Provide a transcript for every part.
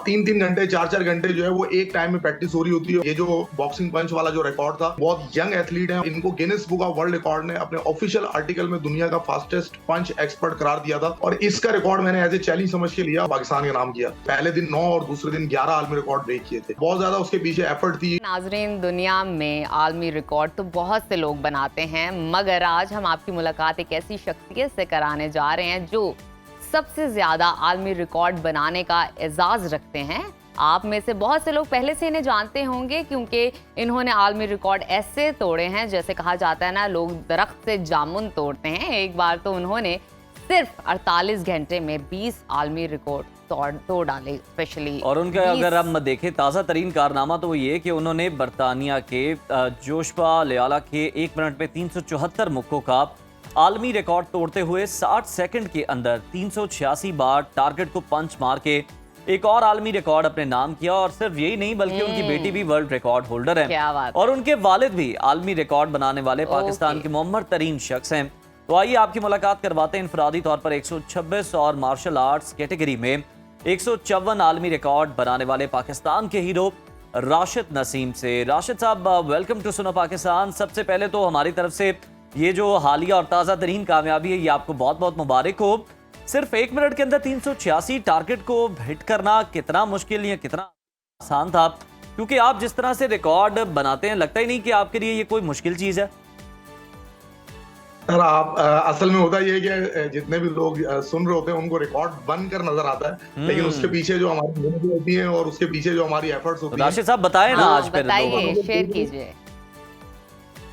तीन तीन घंटे 4-4 घंटे जो है वो एक टाइम में प्रैक्टिस हो रही होती है। ये जो बॉक्सिंग पंच वाला जो रिकॉर्ड था, बहुत यंग एथलीट है, इनको Guinness book of world record ने अपने ऑफिशियल आर्टिकल में दुनिया का फास्टेस्ट पंच एक्सपर्ट करार दिया था और इसका रिकॉर्ड मैंने एज ए चैलेंज समझ के लिया, पाकिस्तान का नाम किया। पहले दिन 9 और दूसरे दिन 11 आलमी रिकॉर्ड ब्रेक किए थे। बहुत ज्यादा उसके पीछे एफर्ट थी। नाजरीन, दुनिया में आलमी रिकॉर्ड तो बहुत से लोग बनाते हैं, मगर आज हम आपकी मुलाकात एक ऐसी शख्सियत से कराने जा रहे हैं जो सबसे ज्यादा आलमी रिकॉर्ड बनाने का एजाज रखते हैं। आप में से बहुत से लोग पहले से इन्हें जानते होंगे क्योंकि इन्होंने आलमी रिकॉर्ड ऐसे तोड़े हैं, जैसे कहा जाता है ना, लोग दरख्त से जामुन तोड़ते हैं। एक बार तो उन्होंने सिर्फ 48 घंटे में 20 आलमी रिकॉर्ड तोड़ डाले स्पेशली। और उनका अगर हम देखें ताज़ा तरीन कारनामा तो वो ये कि उन्होंने बरतानिया के जोशवा लियाला के 1 मिनट में 374 मुक्कों का आलमी रिकॉर्ड तोड़ते हुए 60 सेकंड के अंदर 386 बार टारगेट को पंच मार के एक और आलमी रिकॉर्ड अपने नाम किया। और सिर्फ यही नहीं बल्कि उनकी बेटी भी वर्ल्ड रिकॉर्ड होल्डर है और उनके वालिद भी आलमी रिकॉर्ड बनाने वाले पाकिस्तान के मुअम्मर तरीन शख्स हैं। तो आइए आपकी मुलाकात करवाते हैं इनफरादी तौर पर 126 और मार्शल आर्ट्स कैटेगरी में 154 आलमी रिकॉर्ड बनाने वाले पाकिस्तान के हीरो राशिद नसीम से। राशिद साहब, वेलकम टू सुनो पाकिस्तान। सबसे पहले तो हमारी तरफ से ये जो हालिया और ताज़ा तरीन कामयाबी है, ये आपको बहुत बहुत मुबारक हो। सिर्फ 1 मिनट के अंदर 386 टारगेट को हिट करना कितना मुश्किल या कितना आसान था? क्योंकि आप जिस तरह से रिकॉर्ड बनाते हैं, लगता ही नहीं कि आपके लिए ये कोई मुश्किल चीज़ है। सर, आप असल में होता ये है कि जितने भी लोग सुन रहे होते हैं उनको रिकॉर्ड बनकर नजर आता है, लेकिन उसके पीछे जो हमारी मेहनत होती है और उसके पीछे जो हमारी एफर्ट्स होती है। राशिद साहब बताएं ना, आज बताइए, शेयर कीजिए।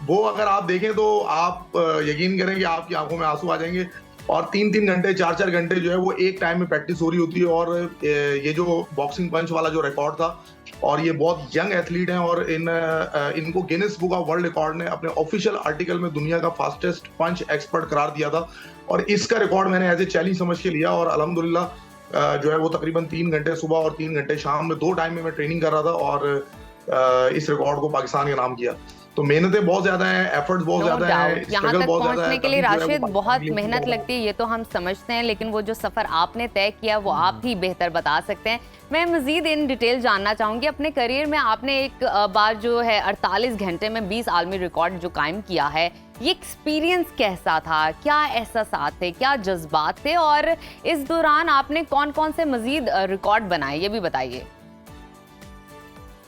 वो अगर आप देखें तो आप यकीन करें कि आपकी आंखों में आंसू आ जाएंगे। और 3-3 घंटे 4-4 घंटे जो है वो एक टाइम में प्रैक्टिस हो रही होती है। और ये जो बॉक्सिंग पंच वाला जो रिकॉर्ड था, और ये बहुत यंग एथलीट हैं और इनको Guinness book of world record ने अपने ऑफिशियल आर्टिकल में दुनिया का फास्टेस्ट पंच एक्सपर्ट करार दिया था। और इसका रिकॉर्ड मैंने एज ए चैलेंज समझ के लिया और अल्हम्दुलिल्लाह जो है वो तकरीबन 3 घंटे सुबह और 3 घंटे शाम में 2 टाइम में मैं ट्रेनिंग कर रहा था और इस रिकॉर्ड को पाकिस्तान का नाम किया। तो मेहनतें बहुत ज्यादा हैं, एफर्ट्स बहुत ज्यादा है, यहाँ तक पहुँचने के लिए राशिद बहुत मेहनत लगती है, ये तो हम समझते हैं, लेकिन वो जो सफर आपने तय किया वो आप ही बेहतर बता सकते हैं। मैं मजीद इन डिटेल जानना चाहूंगी। अपने करियर में आपने एक बार जो है 48 घंटे में 20 आलमी रिकॉर्ड जो कायम किया है, ये एक्सपीरियंस कैसा था? क्या एहसास थे, क्या जज्बात थे, और इस दौरान आपने कौन कौन से मजीद रिकॉर्ड बनाए, ये भी बताइए।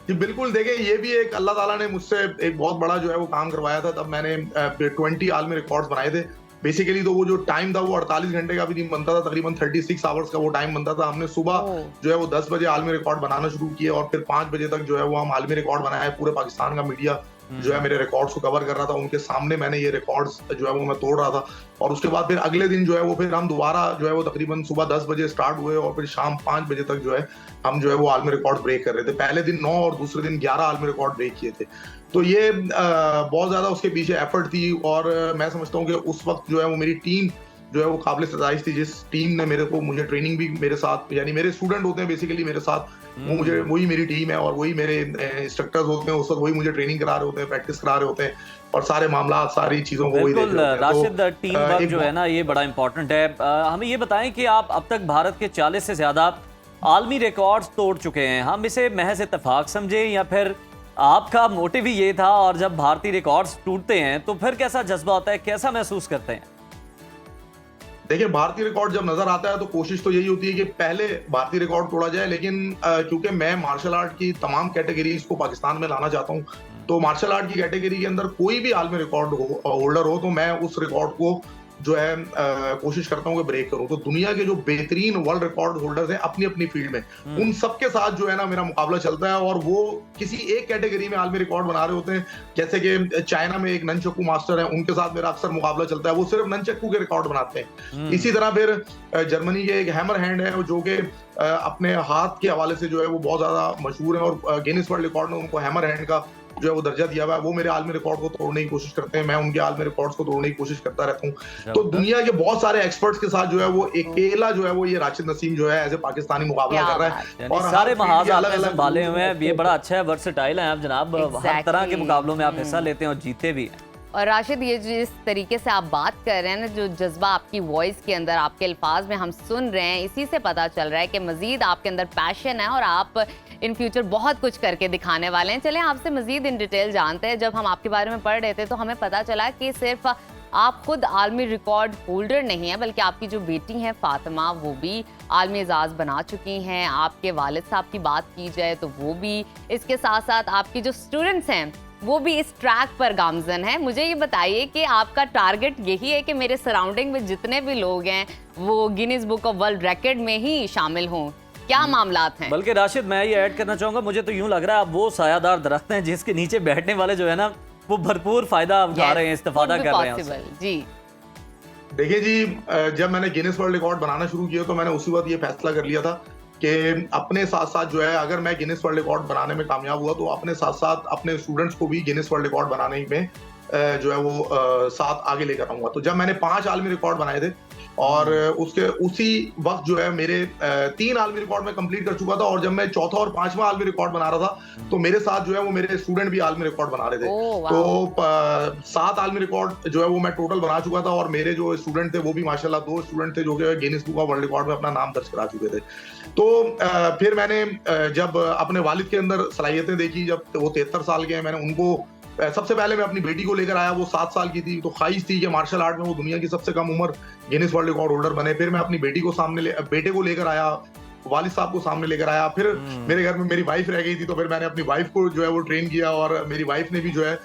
जी बिल्कुल, देखिए ये भी एक अल्लाह ताला ने मुझसे एक बहुत बड़ा जो है वो काम करवाया था। तब मैंने 20 आलमी रिकॉर्ड्स बनाए थे। बेसिकली तो वो जो टाइम था वो 48 घंटे का भी नहीं बनता था, तकरीबन 36 आवर्स का वो टाइम बनता था। हमने सुबह जो है वो 10 बजे आलमी रिकॉर्ड बनाना शुरू किए और फिर 5 बजे तक जो है वो हम आलमी रिकॉर्ड बनाए। पूरे पाकिस्तान का मीडिया जो है मेरे रिकॉर्ड्स को कवर कर रहा था, उनके सामने मैंने ये रिकॉर्ड्स जो है वो मैं तोड़ रहा था। और उसके बाद फिर अगले दिन जो है वो फिर हम दोबारा जो है वो तकरीबन सुबह 10 बजे स्टार्ट हुए और फिर शाम 5 बजे तक जो है हम जो है वो आलमी रिकॉर्ड ब्रेक कर रहे थे। पहले दिन 9 और दूसरे दिन 11 आलमी रिकॉर्ड ब्रेक किए थे। तो ये बहुत ज्यादा उसके पीछे एफर्ट थी और मैं समझता हूँ कि उस वक्त जो है वो मेरी टीम जो है वो काबिल सताइश थी, जिस टीम ने मुझे ट्रेनिंग भी मेरे साथ, यानी मेरे स्टूडेंट होते हैं बेसिकली मेरे साथ, वो मुझे वही मेरी टीम है और वही मेरे इंस्ट्रक्टर्स होते हैं। उस वक्त वही मुझे ट्रेनिंग करा रहे होते हैं, प्रैक्टिस करा रहे होते हैं और सारे मामला सारी चीजों को वही देख रहे होते हैं। राशिद, टीम वर्क जो है ना ये बड़ा इंपॉर्टेंट है। हमें ये बताएं कि आप अब तक भारत के 40 से ज्यादा आलमी रिकॉर्ड्स तोड़ चुके हैं। हम इसे महज इत्तेफाक समझे या फिर आपका मोटिव ही ये था? और जब भारतीय रिकॉर्ड्स टूटते हैं तो फिर कैसा जज्बा होता है, कैसा महसूस करते हैं? देखिए, भारतीय रिकॉर्ड जब नजर आता है तो कोशिश तो यही होती है कि पहले भारतीय रिकॉर्ड तोड़ा जाए, लेकिन क्योंकि मैं मार्शल आर्ट की तमाम कैटेगरीज को पाकिस्तान में लाना चाहता हूं, तो मार्शल आर्ट की कैटेगरी के अंदर कोई भी आलमी रिकॉर्ड होल्डर हो तो मैं उस रिकॉर्ड को जो है कोशिश करता हूं कि ब्रेक करूं। तो दुनिया के जो बेहतरीन वर्ल्ड रिकॉर्ड होल्डर्स हैं अपनी अपनी फील्ड में, उन सबके साथ जो है ना मेरा मुकाबला चलता है और वो किसी एक कैटेगरी में आलमी रिकॉर्ड बना रहे होते हैं। जैसे कि चाइना में एक ननचक्कू मास्टर है, उनके साथ मेरा अक्सर मुकाबला चलता है, वो सिर्फ ननचक्कू के रिकॉर्ड बनाते हैं। इसी तरह फिर जर्मनी के एक हैमर हैंड है जो कि अपने हाथ के हवाले से जो है वो बहुत ज्यादा मशहूर है और गिनीज वर्ल्ड रिकॉर्ड ने उनको हैमर हैंड का जो है वो दर्जा दिया हुआ है। वो मेरे आलमी रिकॉर्ड को तोड़ने की कोशिश करते हैं, मैं उनके आलमी रिकॉर्ड्स को तोड़ने की कोशिश करता रहता हूँ। तो दुनिया के बहुत सारे एक्सपर्ट्स के साथ जो है वो अकेला जो है वो ये राशिद नसीम जो है एज ए पाकिस्तानी मुकाबला कर रहा है और सारे महाज आपने संभाले हुए हैं। ये बड़ा अच्छा है, वर्सेटाइल हैं आप जनाब, हर तरह के मुकाबलों में आप हिस्सा लेते हैं और जीते भी हैं। और राशिद, ये जिस तरीके से आप बात कर रहे हैं ना, जो जज्बा आपकी वॉइस के अंदर, आपके अल्फाज में हम सुन रहे हैं, इसी से पता चल रहा है कि मजीद आपके अंदर पैशन है और आप इन फ्यूचर बहुत कुछ करके दिखाने वाले हैं। चलें आपसे मजीद इन डिटेल जानते हैं। जब हम आपके बारे में पढ़ रहे थे तो हमें पता चला कि सिर्फ आप खुद आलमी रिकॉर्ड होल्डर नहीं है, बल्कि आपकी जो बेटी हैं फातिमा, वो भी आलमी एजाज बना चुकी हैं। आपके वालिद साहब की बात की जाए तो वो भी, इसके साथ साथ आपके जो स्टूडेंट्स हैं वो भी इस ट्रैक पर गामजन है। मुझे ये बताइए कि आपका टारगेट यही है कि मेरे सराउंडिंग में जितने भी लोग हैं वो Guinness book of world record में ही शामिल हों, क्या मामलात हैं? बल्कि राशिद, मैं ये ऐड करना चाहूंगा, मुझे तो यूं लग रहा है आप वो सायादार दरख्त हैं जिसके नीचे बैठने वाले जो है ना, वो भरपूर फायदा उठा रहे हैं, इस्तेफादा कर रहे हैं उससे। जी देखिए जी, जब मैंने गिनीज वर्ल्ड रिकॉर्ड बनाना शुरू किया तो मैंने उसी वक्त ये फैसला कर लिया था कि अपने साथ साथ जो है, अगर मैं गिनीज वर्ल्ड रिकॉर्ड बनाने में कामयाब हुआ तो अपने साथ साथ अपने स्टूडेंट्स को भी गिनीज वर्ल्ड रिकॉर्ड बनाने में जो है वो साथ आगे लेकर आऊंगा। तो जब मैंने 5 आलमी रिकॉर्ड बनाए थे और उसी वक्त जो है मेरे 3 आलमी रिकॉर्ड में कंप्लीट कर चुका था, और जब मैं चौथा और 5वां आलमी रिकॉर्ड बना रहा था तो मेरे साथ जो है वो मेरे स्टूडेंट भी आलमी रिकॉर्ड बना रहे थे। तो 7 आलमी रिकॉर्ड जो है वो मैं टोटल बना चुका था, और मेरे जो स्टूडेंट थे वो भी माशाल्लाह 2 स्टूडेंट थे जो कि Guinness book of world record में अपना नाम दर्ज करा चुके थे। तो फिर मैंने जब अपने वालिद के अंदर सलाहियतें देखी, जब वो 73 साल के हैं, मैंने उनको सबसे पहले मैं अपनी बेटी को लेकर आया, वो 7 साल की थी, तो ख्वाहिश थी कि मार्शल आर्ट में वो दुनिया की सबसे कम उम्र गिनीज वर्ल्ड रिकॉर्ड होल्डर बने। फिर मैं अपनी बेटे को लेकर आया, वालिद साहब को सामने लेकर आया। फिर मेरे घर में मेरी वाइफ रह गई थी, तो फिर मैंने अपनी वाइफ को जो है वो ट्रेन किया, और मेरी वाइफ ने भी जो है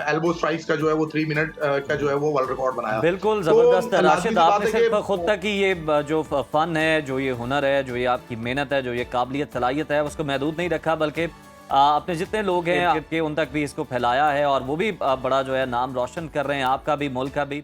एल्बो स्ट्राइक्स का जो है वो 3 मिनट का जो है वो वर्ल्ड रिकॉर्ड बनाया। बिल्कुल जबरदस्त है राशिद, आपने सिर्फ खुद तक ही ये जो फन है, जो ये हुनर है, जो ये आपकी मेहनत है, जो ये काबिलियत सलाहियत है, उसको महदूद नहीं रखा, बल्कि अपने जितने लोग हैं आपके उन तक भी इसको फैलाया है, और वो भी बड़ा जो है नाम रोशन कर रहे हैं, आपका भी, मुल्क का भी।